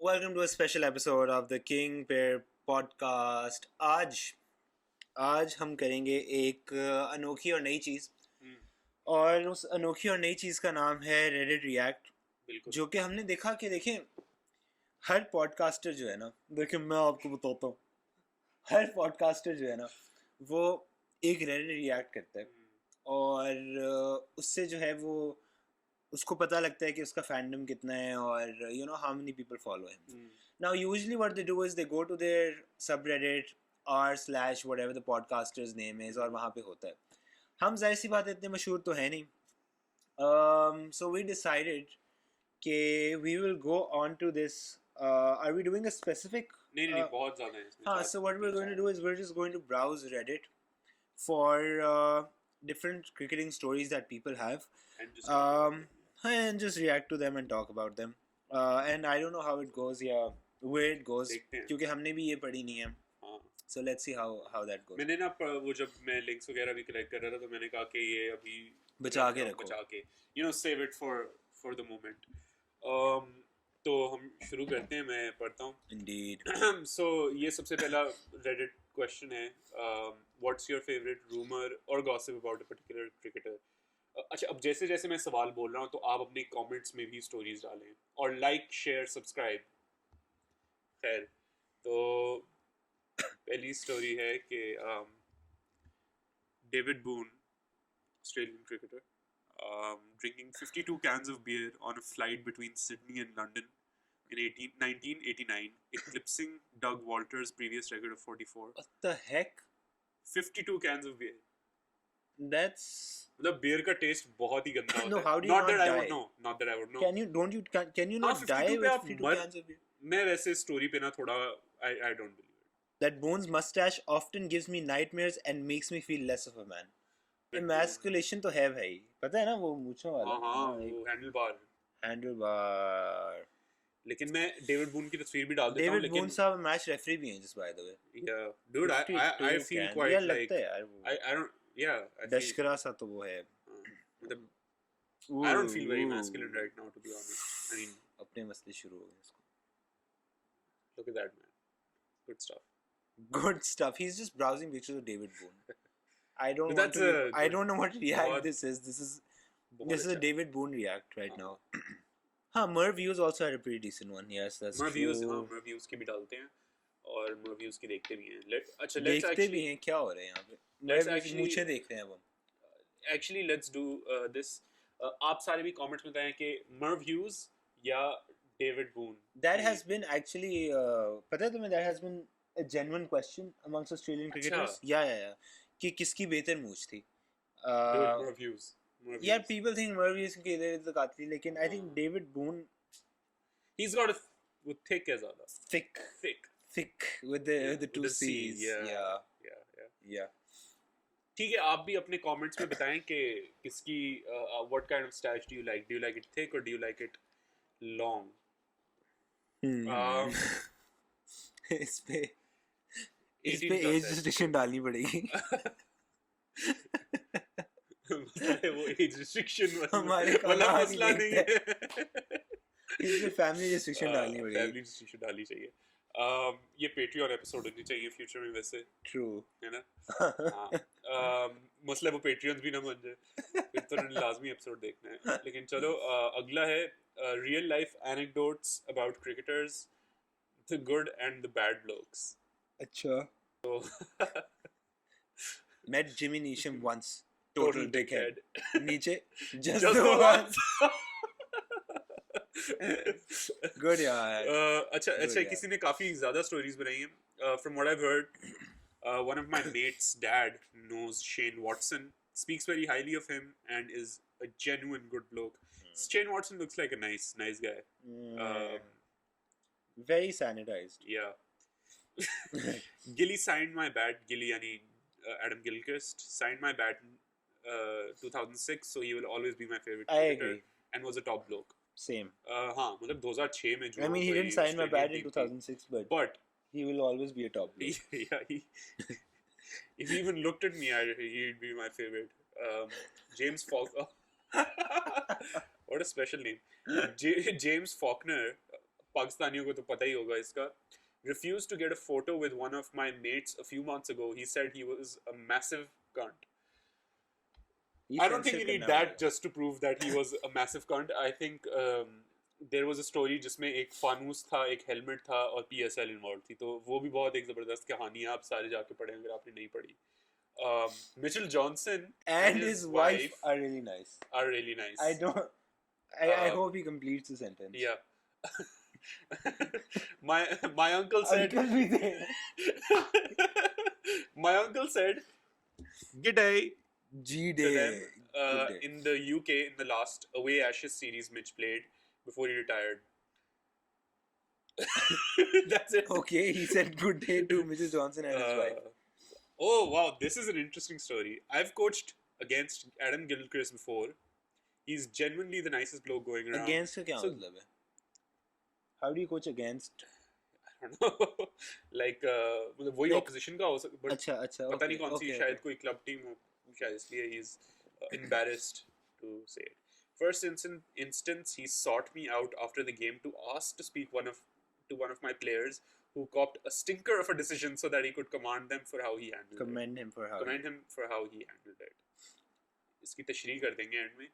Welcome to a special episode of the King Pair podcast. आज हम करेंगे एक अनोखी और नई चीज़ और उस अनोखी और नई चीज़ का नाम है Reddit React, जो कि हमने देखा कि देखें हर पॉडकास्टर जो है ना, देखें मैं आपको बताता हूँ, हर पॉडकास्टर जो है ना वो एक Reddit React करता है और उससे जो है वो उसको पता लगता है कि उसका फैंडम कितना है और you know how many people follow him. Now usually what they do is they go to their subreddit r/ whatever the podcaster's name is और वहाँ पे होता है. हम जाहिर सी बात इतने मशहूर तो है नहीं. So we decided कि we will go on to this. Are we doing a specific? नहीं बहुत ज़्यादा है इसमें. हाँ, so what we're going to do is we're just going to browse Reddit for different cricketing stories that people have. And just react to them and talk about them. And I don't know how it goes, where it goes, क्योंकि हमने भी ये पढ़ी नहीं है. So let's see how that goes. मैंने ना वो जब मैं लिंक्स वगैरह भी कलेक्ट कर रहा था तो मैंने कहा कि ये अभी बचा के रखो, save it for the moment. तो हम शुरू करते हैं. मैं पढ़ता हूँ. Indeed. So ये सबसे पहला Reddit question है. What's your favorite rumor or gossip about a particular cricketer? अच्छा, अब जैसे जैसे मैं सवाल बोल रहा हूँ तो आप अपने कमेंट्स में भी स्टोरीज डालें और लाइक शेयर सब्सक्राइब. खैर, तो पहली स्टोरी है कि David Boon, Australian cricketer, drinking 52 cans of beer on a flight between Sydney and London in 1989, eclipsing Doug Walter's previous record of 44. What the heck? 52 cans of beer. That's मतलब beer का taste बहुत ही गंदा होता है. No, how do you not that die? I would know. Not that I would know. Can you not die with 52 cans of beer? मैं वैसे story पे ना थोड़ा I don't believe it. That Bone's mustache often gives me nightmares and makes me feel less of a man. Emasculation तो है भाई, पता है ना वो मूंछों वाला. हाँ, वो handlebar. लेकिन मैं डेविड बून की तस्वीर भी डाल देता हूँ. डेविड बून साहब मैच रेफरी भी हैं, just by the way. Yeah, dude, I feel quite यार like लगता है यार I don't. Yeah, दशकरा सा तो वो है. I don't feel very masculine right now, to be honest. I mean, अपने मसले शुरू हो गए इसको. Look at that man. Good stuff. Good stuff. He's just browsing pictures of David Boone. I don't know what react this is. This is a David Boone react right now. हाँ, Merv Views also had a pretty decent one. Yes, that's Merv true. Merv Views की भी डालते हैं और Merv Views की देखते भी हैं. देखते भी हैं. क्या हो रहा है यहाँ पे? मुझे देख रहे हैं अब. Actually, let's do this. आप सारे भी comments में बताएं कि Merv Views या David Boone. That has been actually पता है तुम्हें, that has been a genuine question amongst Australian cricketers. Yeah. कि किसकी बेहतर मूछ थी? Merv Views. Yeah, people think Merv Views के इधर तो काती, लेकिन I think David Boone. He's got a thick as well. Thick with the two C's. Yeah. ठीक है, आप भी अपने comments में बताएं कि किसकी what kind of stash do you like? Do you like it thick or do you like it long? इस पे एज रिस्ट्रिक्शन डालनी पड़ेगी. वो एज रिस्ट्रिक्शन हमारे वाला मसला नहीं है. इस पे फैमिली रिस्ट्रिक्शन डालनी पड़ेगी. फैमिली रिस्ट्रिक्शन डालनी चाहिए. ये पेट्रियन एपिसोड होनी चाहिए फ्यूचर में वैसे. ट्रू है ना. हाँ, मसला वो पेट्रियंस भी ना बन जाए फिर तो लाजमी एपिसोड देखना है. लेकिन चलो, अगला है real life anecdotes about cricketers, the good and the bad blocks. अच्छा. तो met Jimmy Neesham once, total dickhead. नीचे just the once. Good यार. अच्छा किसी ने काफी ज्यादा स्टोरीज बनाई हैं. From what I've heard, one of my mates' dad knows Shane Watson, speaks very highly of him, and is a genuine good bloke. Shane Watson looks like a nice guy. Very sanitized. Yeah. Gilly signed my bat. Gilly, yani Adam Gilchrist, signed my bat in 2006, so he will always be my favorite cricketer. And was a top bloke. Same. हाँ, मतलब 2006 में जो. I mean, he didn't sign my bat in 2006, but he will always be a top bloke. Yeah, if he even looked at me, he'd be my favorite. James Faulkner. What a special name. James Faulkner पाकिस्तानियों को तो पता ही होगा इसका. Refused to get a photo with one of my mates a few months ago. He said he was a massive cunt. I don't think you need that just to prove that he was a massive cunt. I think there was a story जिसमें एक फानूस था, एक helmet था और PSL involved थी. तो वो भी बहुत एक जबरदस्त कहानी है. आप सारे जाके पढ़ें अगर आपने नहीं पढ़ी. Mitchell Johnson and his wife are really nice. I hope he completes the sentence. Yeah. my uncle said my uncle said g'day G-Day in the UK in the last away Ashes series Mitch played before he retired. That's it. Okay, he said good day to Mrs. Johnson and his wife. Oh wow, this is an interesting story. I've coached against Adam Gilchrist before. He's genuinely the nicest bloke going around. Against का क्या मतलब है? How do you coach against? I don't know. Like मतलब वही opposition का हो सकता. अच्छा. पता नहीं कौन सी शायद कोई club team हो. शायद इसलिए he's embarrassed to say it. First instance, he sought me out after the game to ask to speak to one of my players who copped a stinker of a decision so that he could commend him for how he handled it. Commend him for how he handled it. इसकी तशरीह कर देंगे end में.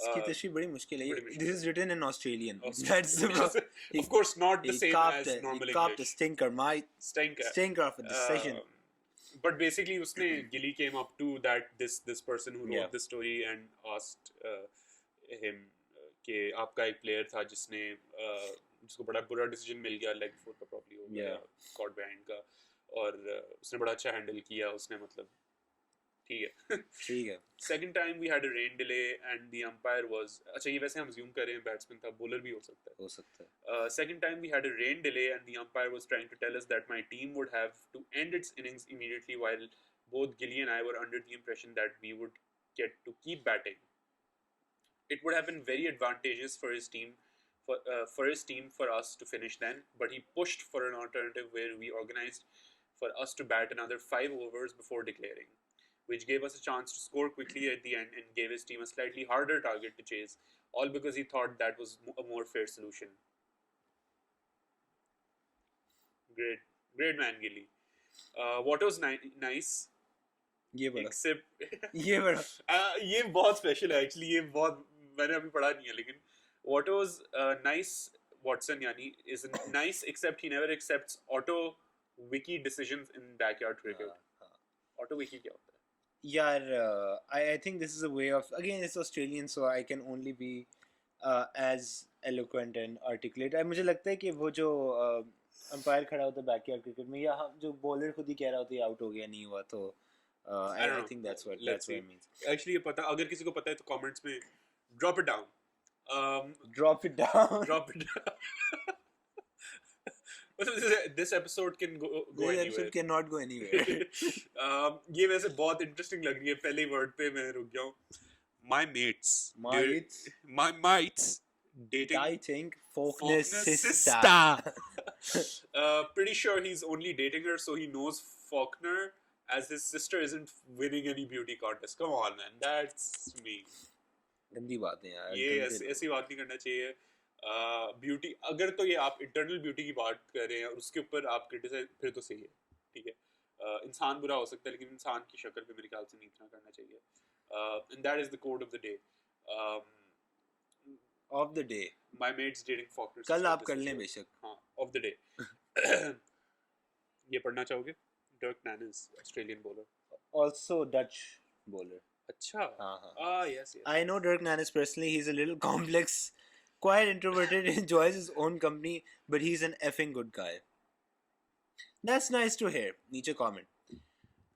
इसकी तशरीह बड़ी मुश्किल है. This is written in Australian. That's of course not the same as normal English. He copped a stinker, stinker of a decision. But basically, उसने Gilly came up to this person who wrote the story and asked him कि आपका एक player था जिसको बड़ा बुरा decision मिल गया leg foot का probably हो गया caught behind का और उसने बड़ा अच्छा handle किया उसने मतलब ठीक है. Second time we had a rain delay and the umpire was अच्छा ये वैसे हम assume कर रहे हैं batsman था bowler भी हो सकता है. Second time we had a rain delay and the umpire was trying to tell us that my team would have to end its innings immediately while both Gilly and I were under the impression that we would get to keep batting. It would have been very advantageous for his team for us to finish then, but he pushed for an alternative where we organized for us to bat another 5 overs before declaring, which gave us a chance to score quickly at the end and gave his team a slightly harder target to chase, all because he thought that was a more fair solution. Great man, Gilly. What was nice? ये बड़ा except ये बहुत special है actually. ये बहुत मैंने अभी पढ़ा नहीं है लेकिन what was nice Watson यानी is nice except he never accepts auto wiki decisions in backyard cricket. Auto wiki क्या होता है? Yeah, I think this is a way of, again it's Australian so I can only be as eloquent and articulate. मुझे लगता है कि वो जो umpire खड़ा होता है बैकयार्ड क्रिकेट में या जो बॉलर खुद ही कह रहा होता है आउट हो गया नहीं हुआ तो I think that's what it means. Actually ये पता अगर किसी को पता है तो comments में drop it down. Drop it down. This episode can go this anywhere. Episode cannot go anywhere. ये वैसे बहुत interesting लग रही है. पहले word पे मैं रुक गया हूँ. My mates dating Faulkner's sister. Pretty sure he's only dating her so he knows Faulkner as his sister isn't winning any beauty contest. Come on man, that's me. गंदी बात है यार. ये ऐसी बात नहीं करना चाहिए. ब्यूटी अगर तो ये आप इंटरनल ब्यूटी की बात कर रहे हैं और उसके ऊपर आप क्रिटिसाइज फिर तो सही है. ठीक है. इंसान बुरा हो सकता है लेकिन इंसान की शक्ल पे मेरे ख्याल से नहीं इतना करना चाहिए. And that is the code of the day. Of the day. My mates dating Faulkner. कल आप कर लें बेशक. हाँ. Of the day. ये पढ़ना चाहोगे? Dirk Nannes, Australian bowler. Also Dutch bowler. अच्छा. Yes. I know Dirk Nannes personally. He's a little complex, quiet, introverted, enjoys his own company, but he's an effing good guy. That's nice to hear. Niche comment.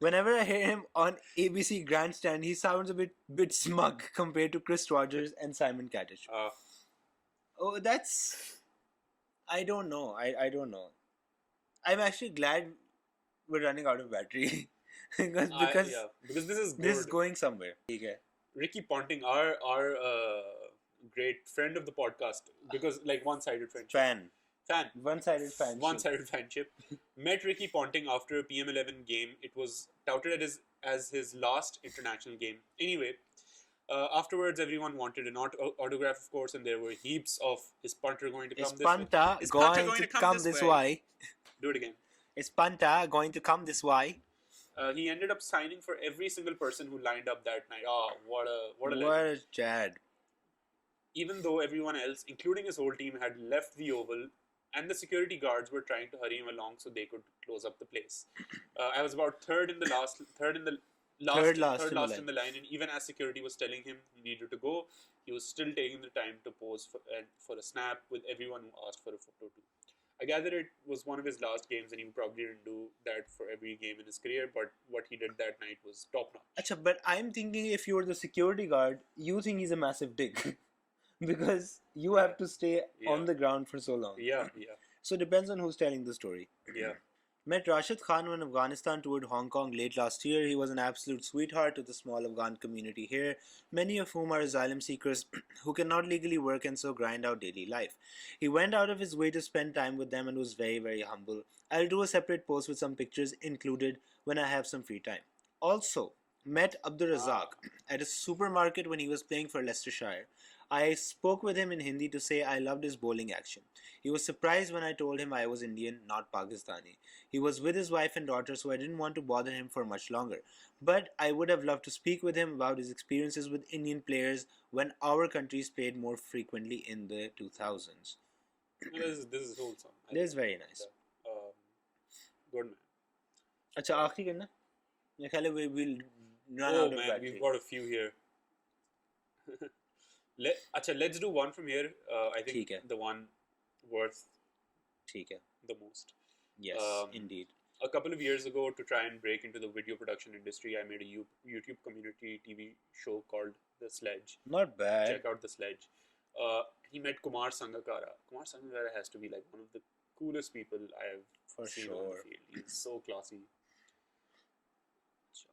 Whenever I hear him on ABC Grandstand, he sounds a bit smug compared to Chris Rogers and Simon Katich. Oh, that's... I don't know. I don't know. I'm actually glad we're running out of battery. because this is going somewhere. Okay. Ricky Ponting, our great friend of the podcast, because like one-sided friendship. Fan. One-sided fanship. Met Ricky Ponting after a PM11 game. It was touted as his last international game. Anyway, Afterwards, everyone wanted an autograph, of course, and there were heaps of "Is punter going to Is come this way? Panta Is punter going going to to come come this this way?" way? Do it again. Is Panta going to come this way? He ended up signing for every single person who lined up that night. Oh, what a What legend. a Chad. Even though everyone else, including his whole team, had left the oval, and the security guards were trying to hurry him along so they could close up the place. I was about third in the last in the line, and even as security was telling him he needed to go, he was still taking the time to pose for a snap with everyone who asked for a photo too. I gather it was one of his last games, and he probably didn't do that for every game in his career, but what he did that night was top notch. Achha, but I'm thinking if you're the security guard, you think he's a massive dick. Because you have to stay on the ground for so long. Yeah. So it depends on who's telling the story. Yeah. Met Rashid Khan when Afghanistan toured Hong Kong late last year. He was an absolute sweetheart to the small Afghan community here, many of whom are asylum seekers who cannot legally work and so grind out daily life. He went out of his way to spend time with them and was very, very humble. I'll do a separate post with some pictures included when I have some free time. Also, met Abdur Razak at a supermarket when he was playing for Leicestershire. I spoke with him in Hindi to say I loved his bowling action. He was surprised when I told him I was Indian, not Pakistani. He was with his wife and daughter, so I didn't want to bother him for much longer. But I would have loved to speak with him about his experiences with Indian players when our countries played more frequently in the 2000s. This is wholesome. This is very nice. Good man. Acha, आखिरी करना? मेरे ख्याल है we'll run Oh out of man, battery. we've got a few here. Let's do one from here. I think the one worth the most. Yes, indeed. A couple of years ago, to try and break into the video production industry, I made a YouTube community TV show called The Sledge. Not bad. Check out The Sledge. He met Kumar Sangakkara. Kumar Sangakkara has to be like one of the coolest people I have seen on the field. He's so classy.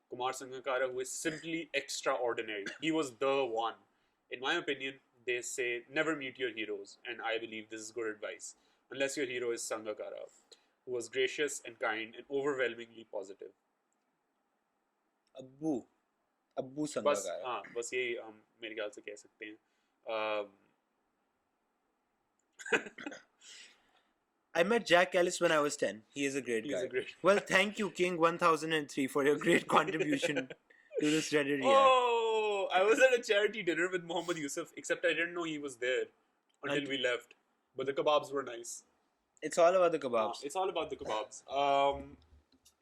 Kumar Sangakkara, who is simply extraordinary. He was the one. In my opinion, they say never meet your heroes, and I believe this is good advice. Unless your hero is Sangakkara, who was gracious and kind and overwhelmingly positive. Abbu Sangakkara. बस यही हम मेरे ख्याल से कह सकते हैं. I met Jack Ellis when I was 10. He is a great guy. Well, thank you, King 1003, for your great contribution to this Reddit react. Oh, I was at a charity dinner with Muhammad Yusuf, except I didn't know he was there until we left. But the kebabs were nice. It's all about the kebabs. It's all about the kebabs.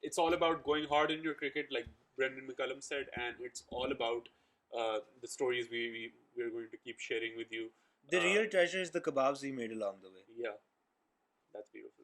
It's all about going hard in your cricket, like Brendan McCullum said, and it's all about the stories we're going to keep sharing with you. The real treasure is the kebabs we made along the way. Yeah, that's beautiful.